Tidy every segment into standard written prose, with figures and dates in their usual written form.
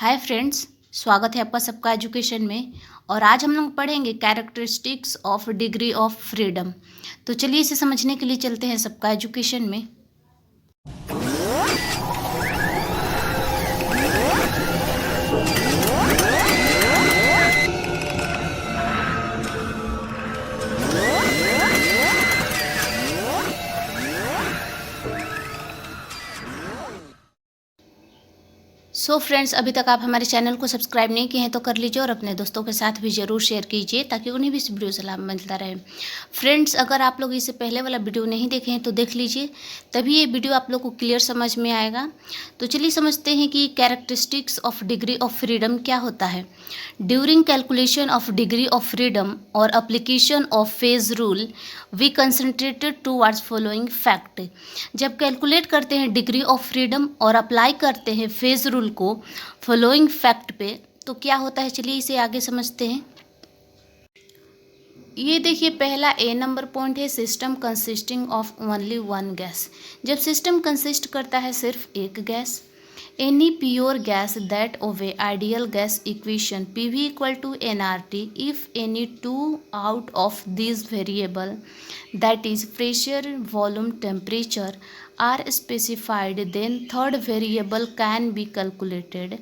Hi friends, स्वागत है आपका सबका एजुकेशन में। और आज हम लोग पढ़ेंगे characteristics of degree of freedom. तो चलिए इसे समझने के लिए चलते हैं सबका एजुकेशन में। सो फ्रेंड्स, अभी तक आप हमारे चैनल को सब्सक्राइब नहीं किए हैं तो कर लीजिए और अपने दोस्तों के साथ भी ज़रूर शेयर कीजिए ताकि उन्हें भी इस वीडियो से लाभ मिलता रहे। फ्रेंड्स, अगर आप लोग इससे पहले वाला वीडियो नहीं देखे हैं तो देख लीजिए, तभी ये वीडियो आप लोग को क्लियर समझ में आएगा। तो चलिए समझते हैं कि characteristics of degree of freedom क्या होता है। During calculation of degree of freedom और application of phase rule we concentrated towards following fact. जब कैलकुलेट करते हैं डिग्री ऑफ फ्रीडम और अप्लाई करते हैं फेज रूल को फॉलोइंग फैक्ट पे तो क्या होता है, चलिए इसे आगे समझते हैं। ये देखिए, पहला ए नंबर पॉइंट है system consisting of only one gas. जब सिस्टम कंसिस्ट करता है सिर्फ एक गैस। Any pure gas that obey ideal gas equation PV equal to nRT if any two out of this variable that is pressure, volume, temperature are specified, then third variable can be calculated.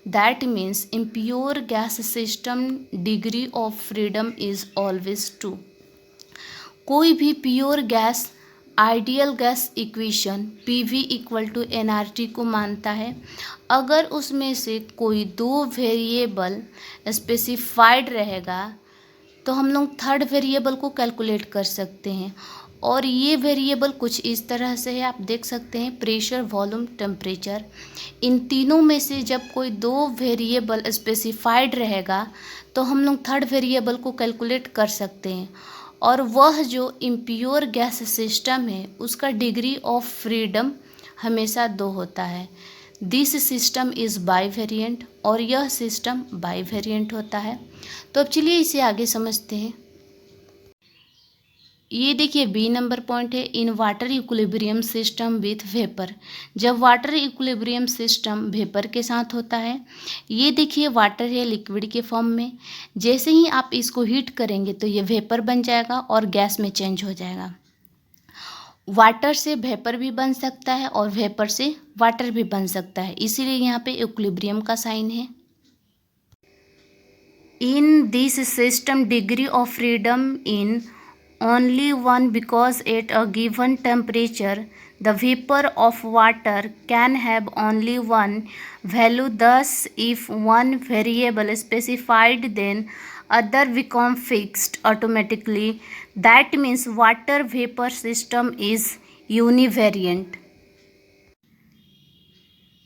That means in pure gas system degree of freedom is always 2. कोई भी pure gas ideal gas equation PV equal to nRT को मानता है अगर उसमें से कोई दो वेरिएबल स्पेसिफाइड रहेगा तो हम लोग थर्ड वेरिएबल को कैलकुलेट कर सकते हैं। और ये वेरिएबल कुछ इस तरह से है, आप देख सकते हैं, प्रेशर, वॉल्यूम, टेम्परेचर। इन तीनों में से जब कोई दो वेरिएबल स्पेसिफाइड रहेगा तो हम लोग थर्ड वेरिएबल को कैलकुलेट कर सकते हैं। और वह जो इम्प्योर गैस सिस्टम है उसका डिग्री ऑफ फ्रीडम हमेशा 2 होता है। दिस सिस्टम इज़ बाईवेरिएंट और यह सिस्टम बाईवेरिएंट होता है। तो अब चलिए इसे आगे समझते हैं। ये देखिए, बी नंबर पॉइंट है in water equilibrium system with vapour. जब वाटर इक्विलिब्रियम सिस्टम वेपर के साथ होता है, ये देखिए वाटर है लिक्विड के फॉर्म में, जैसे ही आप इसको हीट करेंगे तो ये वेपर बन जाएगा और गैस में चेंज हो जाएगा। वाटर से वेपर भी बन सकता है और वेपर से वाटर भी बन सकता है, इसीलिए यहाँ पे इक्विलिब्रियम का साइन है। In this system degree of freedom in only one because at a given temperature the vapor of water can have only one value. Thus if one variable specified then other become fixed automatically. That means water vapor system is univariant.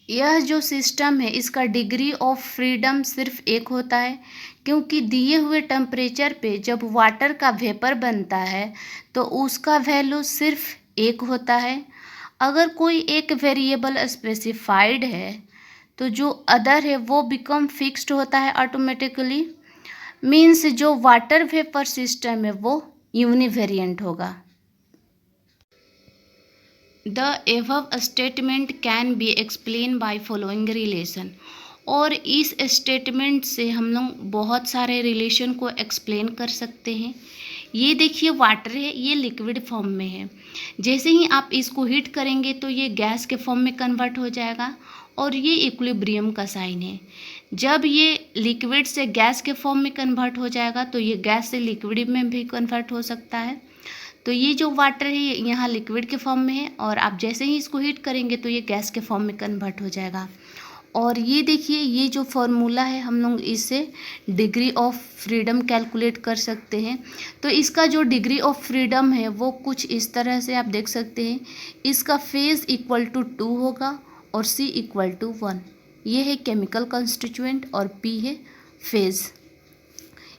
यह जो system है इसका degree of freedom सिर्फ एक होता है, क्योंकि दिए हुए टेम्परेचर पे जब वाटर का वेपर बनता है तो उसका वैल्यू सिर्फ एक होता है। अगर कोई एक वेरिएबल स्पेसिफाइड है तो जो अदर है वो बिकम फिक्स्ड होता है ऑटोमेटिकली। मीन्स जो वाटर वेपर सिस्टम है वो यूनिवेरिएंट होगा। The above statement can be explain by following relation. और इस स्टेटमेंट से हम लोग बहुत सारे रिलेशन को एक्सप्लेन कर सकते हैं। ये देखिए, वाटर है, ये लिक्विड फॉर्म में है, जैसे ही आप इसको हीट करेंगे तो ये गैस के फॉर्म में कन्वर्ट हो जाएगा और ये इक्विलिब्रियम का साइन है। जब ये लिक्विड से गैस के फॉर्म में कन्वर्ट हो जाएगा तो ये गैस से लिक्विड में भी कन्वर्ट हो सकता है। तो ये जो वाटर है यहाँ लिक्विड के फॉर्म में है और आप जैसे ही इसको हीट करेंगे तो ये गैस के फॉर्म में कन्वर्ट हो जाएगा। और ये देखिए, ये जो फॉर्मूला है हम लोग इससे डिग्री ऑफ फ्रीडम कैलकुलेट कर सकते हैं। तो इसका जो डिग्री ऑफ फ्रीडम है वो कुछ इस तरह से आप देख सकते हैं। इसका फेज इक्वल टू 2 होगा और C इक्वल टू 1। ये है केमिकल कंस्टिट्यूएंट और P है फेज।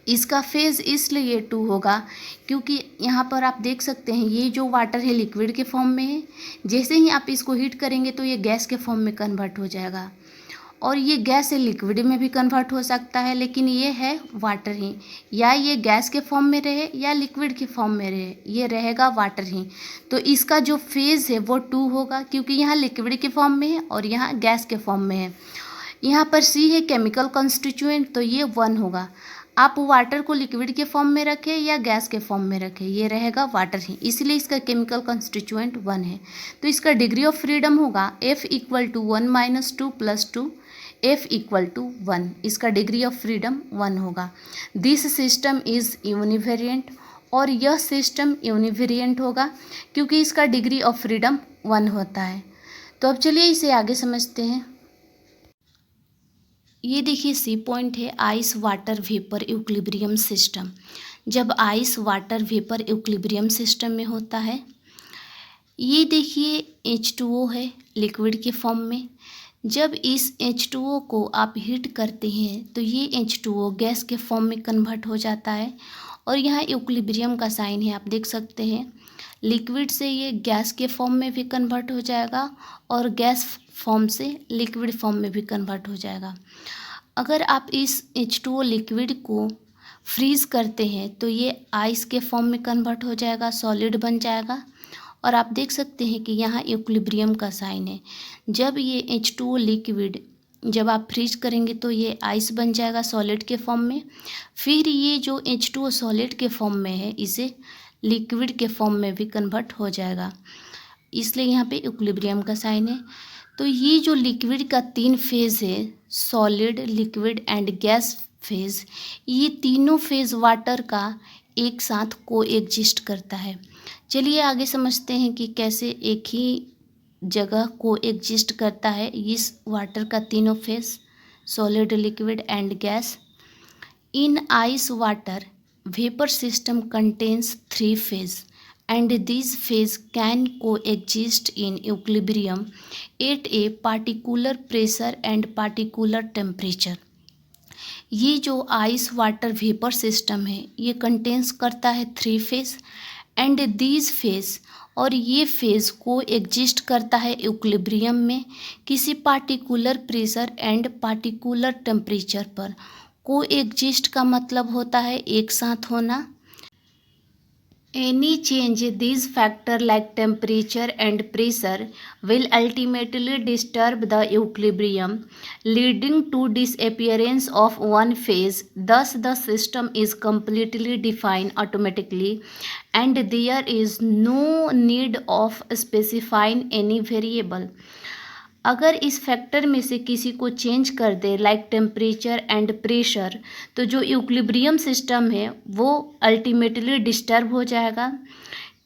इसका फेज इसलिए 2 होगा क्योंकि यहाँ पर आप देख सकते हैं ये जो वाटर है लिक्विड के फॉर्म में है, जैसे ही आप इसको हीट करेंगे तो ये गैस के फॉर्म में कन्वर्ट हो जाएगा। और ये गैस से लिक्विड में भी कन्वर्ट हो सकता है, लेकिन ये है वाटर ही, या ये गैस के फॉर्म में रहे या लिक्विड के फॉर्म में रहे, ये रहेगा वाटर ही। तो इसका जो फेज़ है वो 2 होगा क्योंकि यहाँ लिक्विड के फॉर्म में है और यहाँ गैस के फॉर्म में है। यहाँ पर सी है केमिकल कॉन्स्टिट्यूएंट, तो ये 1 होगा। आप वाटर को लिक्विड के फॉर्म में रखें या गैस के फॉर्म में रखें, ये रहेगा वाटर ही, इसलिए इसका केमिकल कॉन्स्टिट्यूएंट 1 है। तो इसका डिग्री ऑफ फ्रीडम होगा F = 1 - 2 + 2, F = 1, इसका डिग्री ऑफ फ्रीडम 1 होगा। दिस सिस्टम इज़ यूनिवेरिएंट, और यह सिस्टम यूनिवेरिएंट होगा क्योंकि इसका डिग्री ऑफ फ्रीडम 1 होता है। तो अब चलिए इसे आगे समझते हैं। ये देखिए सी पॉइंट है, ice water vapour equilibrium system. जब ice water vapour equilibrium system में होता है, ये देखिए H2O है लिक्विड के फॉर्म में। जब इस H2O को आप हीट करते हैं तो ये H2O गैस के फॉर्म में कन्वर्ट हो जाता है, और यहाँ इक्विलिब्रियम का साइन है, आप देख सकते हैं। लिक्विड से ये गैस के फॉर्म में भी कन्वर्ट हो जाएगा और गैस फॉर्म से लिक्विड फॉर्म में भी कन्वर्ट हो जाएगा। अगर आप इस H2O लिक्विड को फ्रीज़ करते हैं तो ये आइस के फॉर्म में कन्वर्ट हो जाएगा, सॉलिड बन जाएगा, और आप देख सकते हैं कि यहाँ इक्विलिब्रियम का साइन है। जब ये H2O लिक्विड जब आप फ्रीज करेंगे तो ये आइस बन जाएगा सॉलिड के फॉर्म में, फिर ये जो H2O सॉलिड के फॉर्म में है इसे लिक्विड के फॉर्म में भी कन्वर्ट हो जाएगा, इसलिए यहाँ पे इक्विलिब्रियम का साइन है। तो ये जो लिक्विड का 3 फेज़ है, solid, liquid and gas phase, ये तीनों फेज़ वाटर का एक साथ कोएग्जिस्ट करता है। चलिए आगे समझते हैं कि कैसे एक ही जगह कोएग्जिस्ट करता है इस वाटर का तीनों phase, solid, liquid and gas. In ice water vapor system contains 3 phases, and these phases can coexist in equilibrium at a particular pressure and particular temperature। ये जो आइस वाटर वेपर सिस्टम है ये contains करता है 3 phase and these phase, और ये phase को exist करता है इक्विलिब्रियम में किसी particular pressure and particular temperature पर। को एग्जिस्ट का मतलब होता है एक साथ होना। Any change these factor like temperature and pressure will ultimately disturb the equilibrium, leading to disappearance of one phase. Thus, the system is completely defined automatically, and there is no need of specifying any variable। अगर इस factor में से किसी को change कर they like temperature and pressure, तो जो equilibrium system है वो अल्टीमेटली डिस्टर्ब हो जाएगा,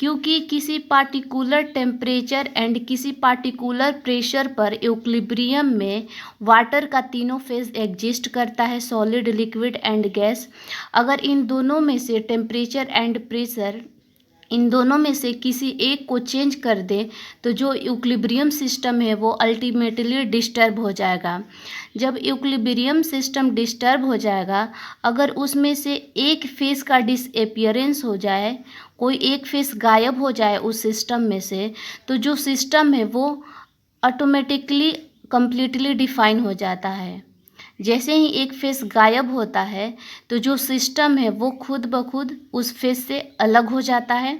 क्योंकि किसी पार्टिकुलर टेम्परेचर एंड किसी पार्टिकुलर प्रेशर पर इक्विलिब्रियम में वाटर का तीनों फेज एग्जिस्ट करता है, सॉलिड, लिक्विड एंड गैस। अगर इन दोनों में से टेम्परेचर एंड प्रेशर, इन दोनों में से किसी एक को चेंज कर दे तो जो इक्विलिब्रियम सिस्टम है वो अल्टीमेटली डिस्टर्ब हो जाएगा। जब इक्विलिब्रियम सिस्टम डिस्टर्ब हो जाएगा, अगर उसमें से एक फेस का डिसअपियरेंस हो जाए, कोई एक फेस गायब हो जाए उस सिस्टम में से, तो जो सिस्टम है वो ऑटोमेटिकली कंप्लीटली डिफाइन हो जाता है। जैसे ही एक फेस गायब होता है तो जो सिस्टम है वो खुद ब खुद उस फेस से अलग हो जाता है।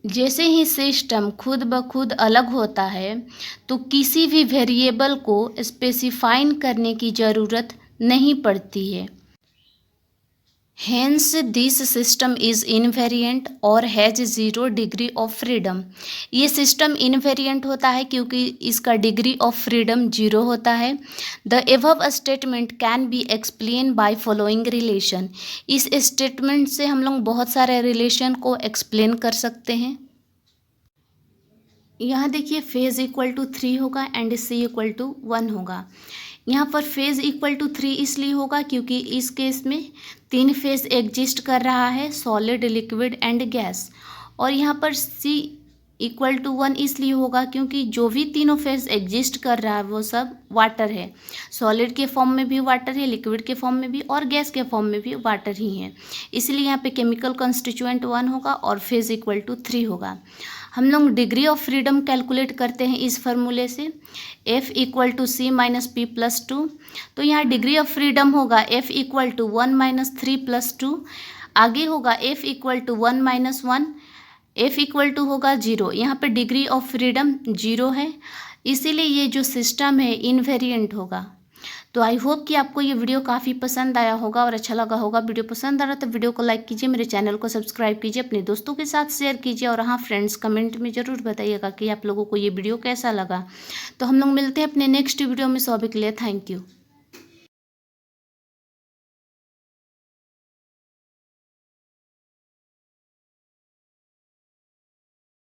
जैसे ही सिस्टम खुद ब खुद अलग होता है तो किसी भी वेरिएबल को स्पेसिफाइन करने की ज़रूरत नहीं पड़ती है। Hence this system is invariant और हैज़ 0 डिग्री ऑफ फ्रीडम। ये सिस्टम इनवेरिएंट होता है क्योंकि इसका डिग्री ऑफ फ्रीडम 0 होता है। The above statement can be explain by following relation. इस स्टेटमेंट से हम लोग बहुत सारे रिलेशन को एक्सप्लेन कर सकते हैं। यहाँ देखिए फेज = 3 होगा एंड C = 1 होगा। यहाँ पर फेज = 3 इसलिए होगा क्योंकि इस केस में 3 फेज एग्जिस्ट कर रहा है, सॉलिड, लिक्विड एंड गैस। और यहाँ पर C = 1 इसलिए होगा क्योंकि जो भी तीनों फेज एग्जिस्ट कर रहा है वो सब वाटर है, सॉलिड के फॉर्म में भी वाटर है, लिक्विड के फॉर्म में भी और गैस के फॉर्म में भी वाटर ही है। इसलिए यहाँ पे केमिकल कॉन्स्टिट्यूएंट 1 होगा और फेज = 3 होगा। हम लोग डिग्री ऑफ फ्रीडम कैलकुलेट करते हैं इस फार्मूले से, F = C - P + 2। तो यहाँ डिग्री ऑफ फ्रीडम होगा F = 1 - 3 + 2। आगे होगा F = 1 - 1, F = होगा 0। यहाँ पर डिग्री ऑफ फ्रीडम 0 है। इसीलिए ये जो सिस्टम है इनवेरिएंट होगा। तो आई होप कि आपको ये वीडियो काफ़ी पसंद आया होगा और अच्छा लगा होगा। वीडियो पसंद आ रहा तो वीडियो को लाइक कीजिए, मेरे चैनल को सब्सक्राइब कीजिए, अपने दोस्तों के साथ शेयर कीजिए और हाँ फ्रेंड्स, कमेंट में ज़रूर बताइएगा कि आप लोगों को ये वीडियो कैसा लगा। तो हम लोग मिलते हैं अपने नेक्स्ट वीडियो में। सो अभी के लिए थैंक यू।